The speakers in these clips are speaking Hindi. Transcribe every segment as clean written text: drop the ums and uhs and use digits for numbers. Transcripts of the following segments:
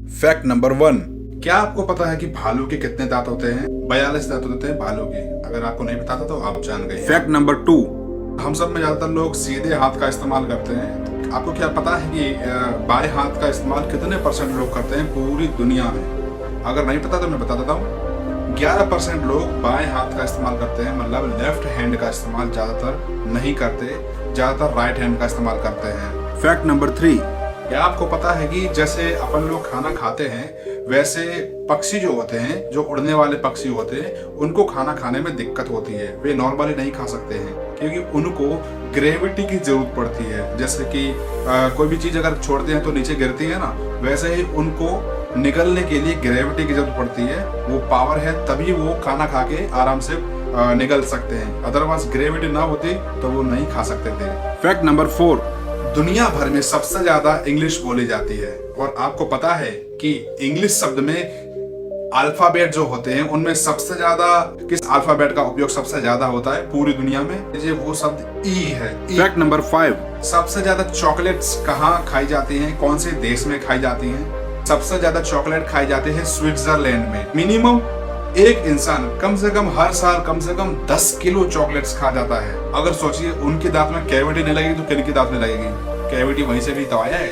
Fact number 1। क्या आपको पता है कि भालू के कितने दांत होते हैं? 42 दांत होते हैं भालू के। अगर आपको नहीं पता था तो आप जान गए। Fact number 2। हम सब में ज्यादातर लोग सीधे हाथ का इस्तेमाल करते हैं। आपको क्या पता है कि बाएं हाथ का इस्तेमाल कितने % लोग करते हैं पूरी दुनिया में? अगर नहीं पता तो मैं बता देता हूँ। 11% लोग बाएं हाथ का इस्तेमाल करते हैं, मतलब लेफ्ट हैंड का इस्तेमाल ज्यादातर नहीं करते, ज्यादातर राइट हैंड का इस्तेमाल करते हैं। Fact number 3। क्या आपको पता है कि जैसे अपन लोग खाना खाते हैं वैसे पक्षी जो होते हैं, जो उड़ने वाले पक्षी होते हैं, उनको खाना खाने में दिक्कत होती है। वे नॉर्मली नहीं खा सकते हैं क्योंकि उनको ग्रेविटी की जरूरत पड़ती है। जैसे कि कोई भी चीज अगर छोड़ते हैं तो नीचे गिरती है ना, वैसे ही उनको निगलने के लिए ग्रेविटी की जरूरत पड़ती है। वो पावर है तभी वो खाना खा के आराम से निगल सकते हैं, अदरवाइज ग्रेविटी ना होती तो वो नहीं खा सकते थे। Fact number 4। दुनिया भर में सबसे ज्यादा इंग्लिश बोली जाती है, और आपको पता है कि इंग्लिश शब्द में अल्फाबेट जो होते हैं उनमें सबसे ज्यादा किस अल्फाबेट का उपयोग सबसे ज्यादा होता है पूरी दुनिया में? ये वो शब्द ई है। Fact number 5। सबसे ज्यादा चॉकलेट्स कहाँ खाई जाती हैं, कौन से देश में खाई जाती हैं? सबसे ज्यादा चॉकलेट खाई जाती है स्विट्जरलैंड में। मिनिमम एक इंसान कम से कम हर साल कम से कम 10 किलो चॉकलेट्स खा जाता है। अगर सोचिए उनके दांत में कैविटी नहीं लगेगी तो किनके दांत में लगेगी? कैविटी वहीं से भी तो आया है,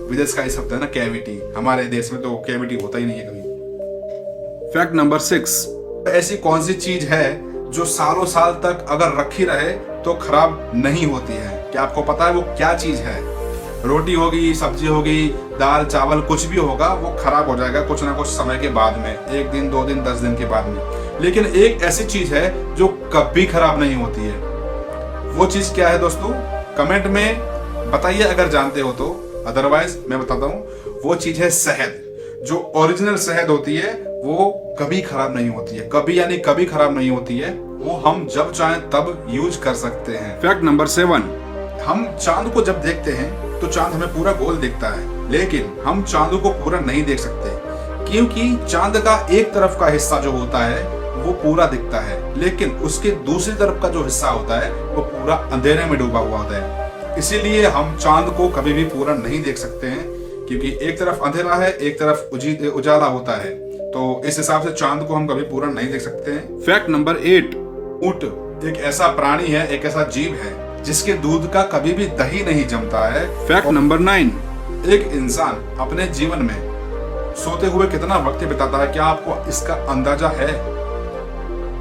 विदेश का ही शब्द है ना कैविटी। हमारे देश में तो कैविटी होता ही नहीं है कभी। Fact number 6। ऐसी कौन सी चीज है जो सालों साल तक अगर रखी रहे तो खराब नहीं होती है? क्या आपको पता है वो क्या चीज है? रोटी होगी, सब्जी होगी, दाल चावल कुछ भी होगा, वो खराब हो जाएगा कुछ ना कुछ समय के बाद में, 1 दिन 2 दिन 10 दिन के बाद में। लेकिन एक ऐसी चीज है जो कभी खराब नहीं होती है। वो चीज क्या है दोस्तों? कमेंट में बताइए अगर जानते हो तो, अदरवाइज मैं बताता हूँ। वो चीज है शहद। जो ओरिजिनल शहद होती है वो कभी खराब नहीं होती है, कभी यानी कभी खराब नहीं होती है। वो हम जब चाहें तब यूज कर सकते हैं। Fact number 7। हम चांद को जब देखते हैं तो चांद हमें पूरा गोल दिखता है, लेकिन हम चांद को पूरा नहीं देख सकते क्योंकि चांद का एक तरफ का हिस्सा जो होता है वो पूरा दिखता है, लेकिन उसके दूसरी तरफ का जो हिस्सा होता है वो पूरा अंधेरे में डूबा हुआ होता है। इसीलिए हम चांद को कभी भी पूरा नहीं देख सकते हैं, क्योंकि एक तरफ अंधेरा है, एक तरफ उजाला होता है। तो इस हिसाब से चांद को हम कभी पूरा नहीं देख सकते हैं। Fact number 8। ऊंट एक ऐसा प्राणी है, एक ऐसा जीव है जिसके दूध का कभी भी दही नहीं जमता है। Fact number 9। एक इंसान अपने जीवन में सोते हुए कितना वक्त बिताता है, क्या आपको इसका अंदाजा है?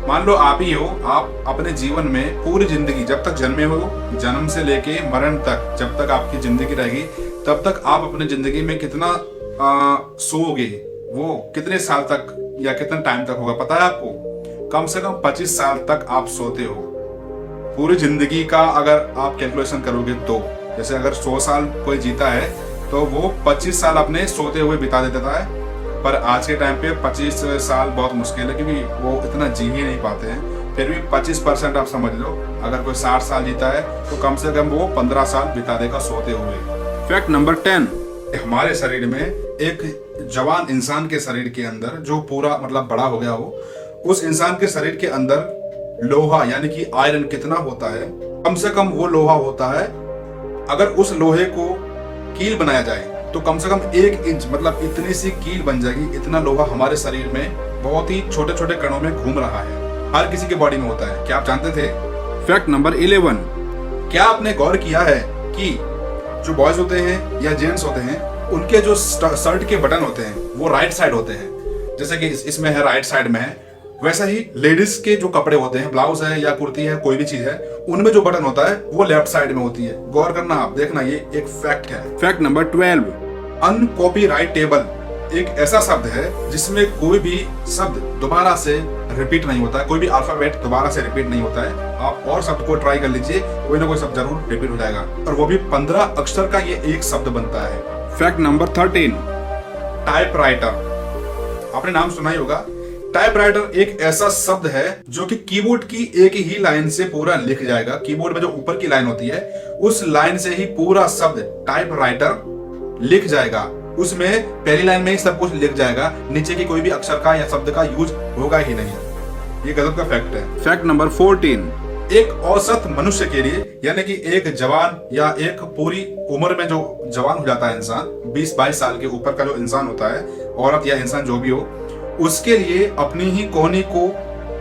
मान लो आप ही हो, आप अपने जीवन में पूरी जिंदगी जब तक जन्मे हो, जन्म से लेके मरण तक, जब तक आपकी जिंदगी रहेगी तब तक आप अपने जिंदगी में कितना सोओगे? वो कितने साल तक या कितने टाइम तक होगा पता है आपको? कम से कम 25 साल तक आप सोते हो पूरी जिंदगी का। अगर आप कैलकुलेशन करोगे तो जैसे अगर 100 साल कोई जीता है तो वो 25 साल अपने सोते हुए बिता देता है। पर आज के टाइम पे 25 साल बहुत मुश्किल है क्योंकि वो इतना जी ही नहीं पाते हैं। फिर भी 25% आप समझ लो, अगर कोई 60 साल जीता है तो कम से कम वो 15 साल बिता देगा सोते हुए। Fact number 10। हमारे शरीर में एक जवान इंसान के शरीर के अंदर जो पूरा मतलब बड़ा हो गया हो, उस इंसान के शरीर के अंदर लोहा यानी कि आयरन कितना होता है? कम से कम वो लोहा होता है, अगर उस लोहे को कील बनाया जाए तो कम से कम 1 इंच मतलब इतनी सी कील बन जाएगी। इतना लोहा हमारे शरीर में बहुत ही छोटे छोटे कणों में घूम रहा है, हर किसी के बॉडी में होता है। क्या आप जानते थे? Fact number 11। क्या आपने गौर किया है कि जो बॉयज होते हैं या जेंट्स होते हैं उनके जो शर्ट के बटन होते हैं वो राइट साइड होते हैं? जैसे कि इसमें है राइट साइड में है, वैसा ही लेडीज के जो कपड़े होते हैं, ब्लाउज है या कुर्ती है, कोई भी चीज है, उनमें जो बटन होता है वो लेफ्ट साइड में होती है। गौर करना, आप देखना, ये एक फैक्ट है। Fact number 12। अनकॉपीराइटेबल एक ऐसा शब्द है जिसमें कोई भी शब्द दोबारा से रिपीट नहीं होता है, कोई भी अल्फाबेट दोबारा से रिपीट नहीं होता है। आप और शब्द को ट्राई कर लीजिए, कोई ना कोई शब्द जरूर रिपीट हो जाएगा, और वो भी 15 अक्षर का ये एक शब्द बनता है। Fact number 13। टाइपराइटर, आपने नाम सुना ही होगा। टाइपराइटर एक ऐसा शब्द है जो कि कीबोर्ड की एक ही लाइन से पूरा लिख जाएगा। कीबोर्ड में जो ऊपर की लाइन होती है उस लाइन से ही पूरा शब्द टाइपराइटर लिख जाएगा। उसमें पहली लाइन में ही सब कुछ लिख जाएगा, नीचे की कोई भी अक्षर का या शब्द का यूज होगा ही नहीं। ये गजब का फैक्ट है। Fact number 14। एक औसत मनुष्य के लिए, यानी कि एक जवान या एक पूरी उम्र में जो जवान हो जाता है इंसान, 20-22 साल के ऊपर का जो इंसान होता है, औरत या इंसान जो भी हो, उसके लिए अपनी ही कोहनी को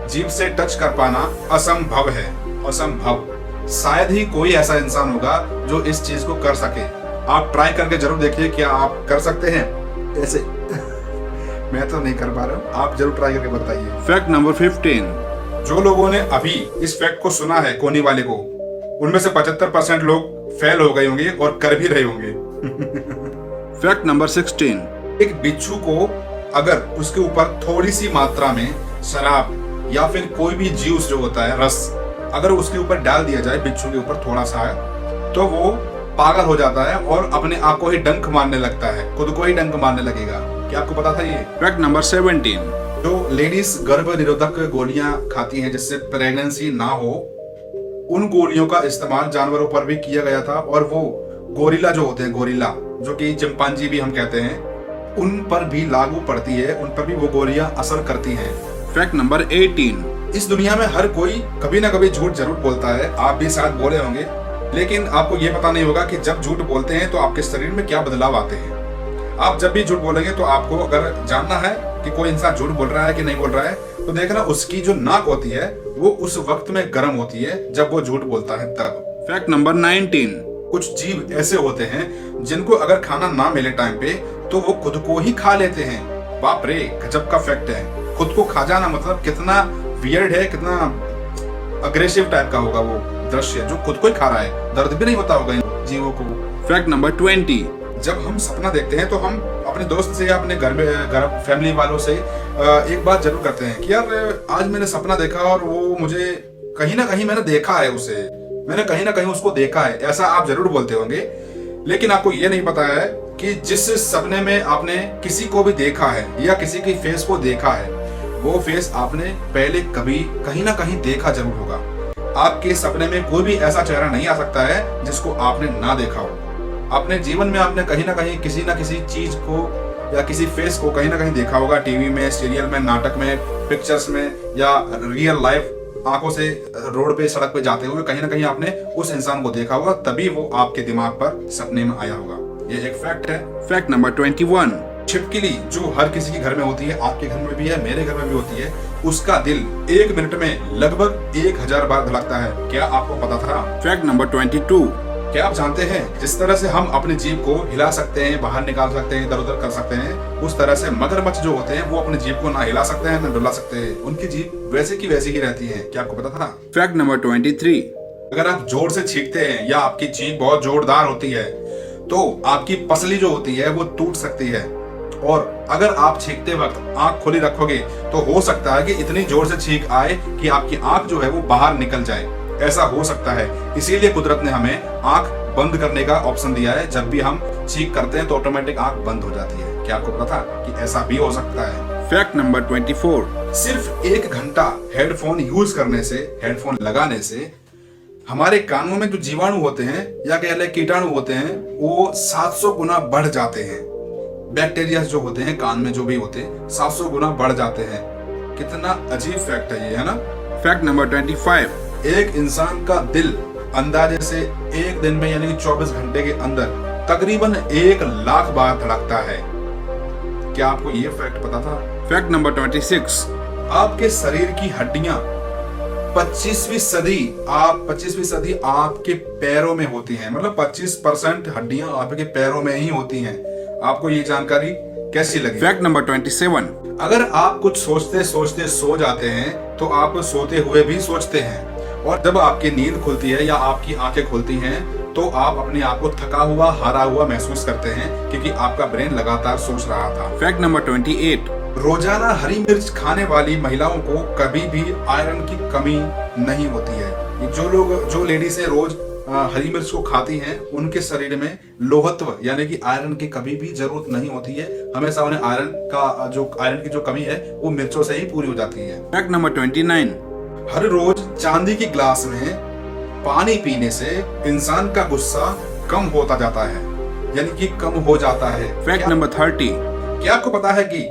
जीभ से टच कर पाना असंभव है। असंभव। शायद ही कोई ऐसा इंसान होगा जो इस चीज को कर सके। आप ट्राई करके जरूर देखिए, क्या आप कर सकते हैं ऐसे? मैं तो नहीं कर पा रहा हूँ, आप जरूर ट्राई करके बताइए। Fact number 15। जो लोगों ने अभी इस फैक्ट को सुना है कोहनी वाले को, उनमें से 75% लोग फेल हो गए होंगे और कर भी रहे होंगे। Fact number 16। एक बिच्छू को अगर उसके ऊपर थोड़ी सी मात्रा में शराब या फिर कोई भी जूस जो होता है, रस, अगर उसके ऊपर डाल दिया जाए, बिच्छू के ऊपर थोड़ा सा, तो वो पागल हो जाता है और अपने आप को ही डंक मारने लगता है, खुद को ही डंक मारने लगेगा। क्या आपको पता था ये? Fact number 17। जो लेडीज गर्भ निरोधक गोलियां खाती हैं जिससे प्रेगनेंसी ना हो, उन गोलियों का इस्तेमाल जानवरों पर भी किया गया था, और वो गोरिल्ला जो होते हैं, गोरिल्ला जो कि चिंपांजी भी हम कहते हैं, उन पर भी लागू पड़ती है, उन पर भी वो गोलियां असर करती हैं। Fact number 18। इस दुनिया में हर कोई कभी ना कभी झूठ जरूर बोलता है, आप भी शायद बोले होंगे, लेकिन आपको ये पता नहीं होगा कि जब झूठ बोलते हैं तो आपके शरीर में क्या बदलाव आते हैं। आप जब भी झूठ बोलेंगे तो आपको अगर जानना है कि कोई इंसान झूठ बोल रहा है कि नहीं बोल रहा है, तो देखना उसकी जो नाक होती है वो उस वक्त में गर्म होती है जब वो झूठ बोलता है तब। Fact number 19। कुछ जीव ऐसे होते हैं जिनको अगर खाना ना मिले टाइम पे तो वो खुद को ही खा लेते हैं। बाप रे, गजब का फैक्ट है। खुद को खा जाना मतलब कितना वियर्ड है, कितना अग्रेसिव टाइप का होगा वो दृश्य, जो खुद को ही खा रहा है। दर्द भी नहीं होता होगा इन जीवों को। Fact number 20। जब हम सपना देखते हैं तो हम अपने दोस्त से या अपने घर फैमिली वालों से एक बात जरूर करते हैं कि यार आज मैंने सपना देखा और वो मुझे कहीं ना कहीं मैंने देखा है, उसे मैंने कहीं ना कहीं उसको देखा है, ऐसा आप जरूर बोलते होंगे। लेकिन आपको ये नहीं पता है कि जिस सपने में आपने किसी को भी देखा है या किसी की फेस को देखा है, वो फेस आपने पहले कभी कहीं ना कहीं देखा जरूर होगा। आपके सपने में कोई भी ऐसा चेहरा नहीं आ सकता है जिसको आपने ना देखा हो। अपने जीवन में आपने कहीं ना किसी चीज को या किसी फेस को कहीं ना कहीं देखा होगा, टीवी में, सीरियल में, नाटक में, पिक्चर्स में, या रियल लाइफ आंखों से रोड पे, सड़क पे जाते हुए कहीं ना कहीं आपने उस इंसान को देखा होगा, तभी वो आपके दिमाग पर सपने में आया होगा। ये एक फैक्ट है। Fact number 21। छिपकली जो हर किसी के घर में होती है, आपके घर में भी है, मेरे घर में भी होती है, उसका दिल 1 मिनट में लगभग 1000 बार धड़कता है। क्या आपको पता था? Fact number 22। क्या आप जानते हैं जिस तरह से हम अपनी जीभ को हिला सकते हैं, बाहर निकाल सकते हैं, इधर उधर कर सकते हैं, उस तरह से मगरमच्छ जो होते हैं वो अपनी जीभ को ना हिला सकते हैं ना डुला सकते हैं। उनकी जीभ वैसे की वैसी ही रहती है। क्या आपको पता था? Fact number 23। अगर आप जोर से छींकते हैं या आपकी जीभ बहुत जोरदार होती है तो आपकी पसली जो होती है वो टूट सकती है, और अगर आप छींकते वक्त आंख खुली रखोगे तो हो सकता है कि इतनी जोर से छींक आए कि आपकी आंख जो है वो बाहर निकल जाए। ऐसा हो सकता है, इसीलिए कुदरत ने हमें आंख बंद करने का ऑप्शन दिया है। जब भी हम छींक करते हैं तो ऑटोमेटिक आंख बंद हो जाती है। क्या आपको पता था कि ऐसा भी हो सकता है? Fact number 24। सिर्फ 1 घंटा हेडफोन यूज करने से, हेडफोन लगाने से हमारे कानों में जो जीवाणु होते हैं या कह लें कीटाणु होते हैं वो 700 गुना बढ़ जाते हैं। बैक्टीरिया जो होते हैं कान में जो भी होते हैं 700 गुना बढ़ जाते हैं। कितना अजीब फैक्ट है ये, है ना? Fact number 25। एक इंसान का दिल अंदाजे से एक दिन में यानी कि 24 घंटे के अंदर तकरीबन 1 लाख बार धड़कता है। क्या आपको ये फैक्ट पता था? Fact number 26। आपके शरीर की हड्डियां 25वीं सदी आपके पैरों में होती हैं। मतलब 25% हड्डियां आपके पैरों में ही होती हैं। आपको ये जानकारी कैसी लगी? Fact number 27। अगर आप कुछ सोचते सोचते सो जाते हैं तो आप सोते हुए भी सोचते हैं, और जब आपकी नींद खुलती है या आपकी आंखें खुलती हैं तो आप अपने आप को थका हुआ, हारा हुआ महसूस करते हैं, क्योंकि आपका ब्रेन लगातार सोच रहा था। Fact number 28। रोजाना हरी मिर्च खाने वाली महिलाओं को कभी भी आयरन की कमी नहीं होती है। जो लेडीज रोज हरी मिर्च को खाती हैं उनके शरीर में लोहत्व यानी कि आयरन की कभी भी जरूरत नहीं होती है। हमेशा उन्हें आयरन की जो कमी है वो मिर्चों से ही पूरी हो जाती है। Fact number 29। हर रोज चांदी की ग्लास में पानी पीने से इंसान का गुस्सा कम होता जाता है, यानी कि कम हो जाता है। Fact number 30। क्या आपको पता है कि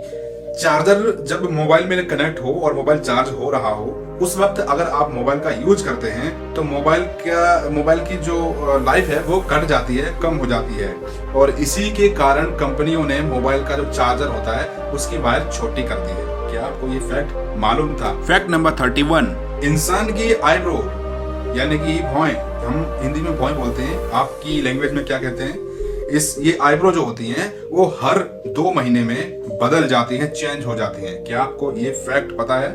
चार्जर जब मोबाइल में कनेक्ट हो और मोबाइल चार्ज हो रहा हो उस वक्त अगर आप मोबाइल का यूज करते हैं तो मोबाइल की जो लाइफ है वो घट जाती है, कम हो जाती है। और इसी के कारण कंपनियों ने मोबाइल का जो चार्जर होता है उसकी वायर छोटी कर दी है। क्या आपको ये फैक्ट मालूम था? फैक्ट नंबर 31, इंसान की आईब्रो यानी कि भौएं, हम हिंदी में भौएं बोलते हैं, आपकी लैंग्वेज में क्या कहते हैं? ये आईब्रो जो होती हैं वो हर 2 महीने में बदल जाती हैं, चेंज हो जाती हैं। क्या आपको ये फैक्ट पता है?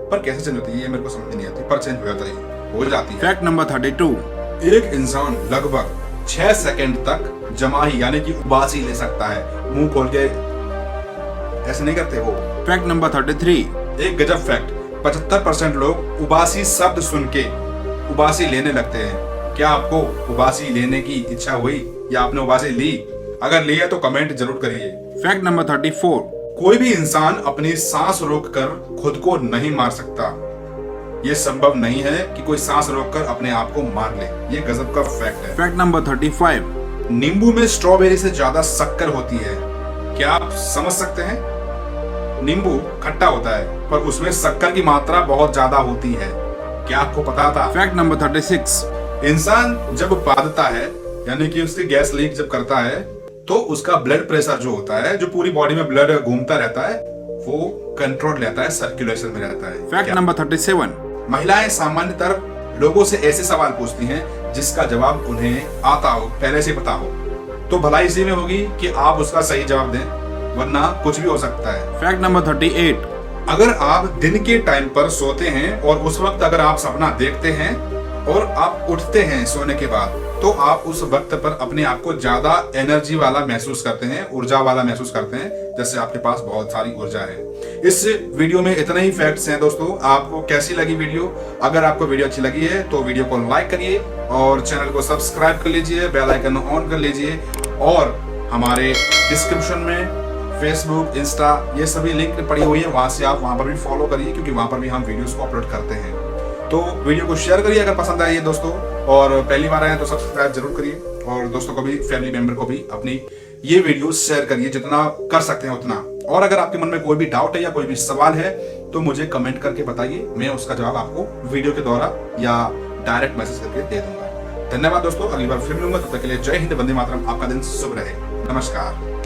पर कैसे चेंज होती है ये मेरे को समझ नहीं आती, पर चेंज हो जाता है, हो जाती है। फैक्ट नंबर 32, एक इंसान लगभग 6 सेकंड तक जमाही यानी कि उबासी ले सकता है। मुंह खोल के ऐसे नहीं करते वो। फैक्ट नंबर 33, एक गजब फैक्ट, 75% लोग उबासी शब्द सुन के उबासी लेने लगते हैं। क्या आपको उबासी लेने की इच्छा हुई या आपने उबासी ली? अगर ली है तो कमेंट जरूर करिए। फैक्ट नंबर 34, कोई भी इंसान अपनी सांस रोककर खुद को नहीं मार सकता। ये संभव नहीं है कि कोई सांस रोककर अपने आप को मार ले। ये गजब का फैक्ट है। फैक्ट नंबर 35, नींबू में स्ट्रॉबेरी से ज्यादा शक्कर होती है। क्या आप समझ सकते हैं? नींबू खट्टा होता है पर उसमें शक्कर की मात्रा बहुत ज्यादा होती है। क्या आपको पता था? फैक्ट नंबर 36, इंसान जब बांधता है यानी कि उसकी गैस लीक जब करता है तो उसका ब्लड प्रेशर जो होता है, जो पूरी बॉडी में ब्लड घूमता रहता है, वो कंट्रोल रहता है, सर्कुलेशन में रहता है। फैक्ट नंबर 37, महिलाएं सामान्यतः लोगों से ऐसे सवाल पूछती हैं जिसका जवाब उन्हें आता हो, पहले से पता हो। तो भलाई इसी में होगी कि आप उसका सही जवाब दें, वरना कुछ भी हो सकता है। फैक्ट नंबर 38, अगर आप दिन के टाइम पर सोते हैं और उस वक्त अगर आप सपना देखते हैं और आप उठते हैं सोने के बाद, तो आप उस वक्त पर अपने आप को ज्यादा एनर्जी वाला महसूस करते हैं, ऊर्जा वाला महसूस करते हैं, जैसे आपके पास बहुत सारी ऊर्जा है। इस वीडियो में इतने ही फैक्ट्स हैं दोस्तों। आपको कैसी लगी वीडियो? अगर आपको वीडियो अच्छी लगी है तो वीडियो को लाइक करिए और चैनल को सब्सक्राइब कर लीजिए, बेल आइकन ऑन कर लीजिए। और हमारे डिस्क्रिप्शन में फेसबुक, इंस्टा ये सभी लिंक पड़ी हुई है, वहां से आप वहां पर भी फॉलो करिए, क्योंकि वहां पर भी हम वीडियोस को अपलोड करते हैं। तो वीडियो को शेयर करिए अगर पसंद आई है दोस्तों, और पहली बार आए तो सब्सक्राइब जरूर करिए, और दोस्तों को भी, फैमिली मेंबर को भी अपनी ये वीडियो शेयर करिए जितना कर सकते हैं उतना। और अगर आपके मन में कोई भी डाउट है या कोई भी सवाल है तो मुझे कमेंट करके बताइए, मैं उसका जवाब आपको वीडियो के द्वारा या डायरेक्ट मैसेज करके दे दूंगा। धन्यवाद दोस्तों, अगली बार फिर मिलूंगा, तब तक के लिए जय हिंद, वंदे मातरम। आपका दिन शुभ रहे। नमस्कार।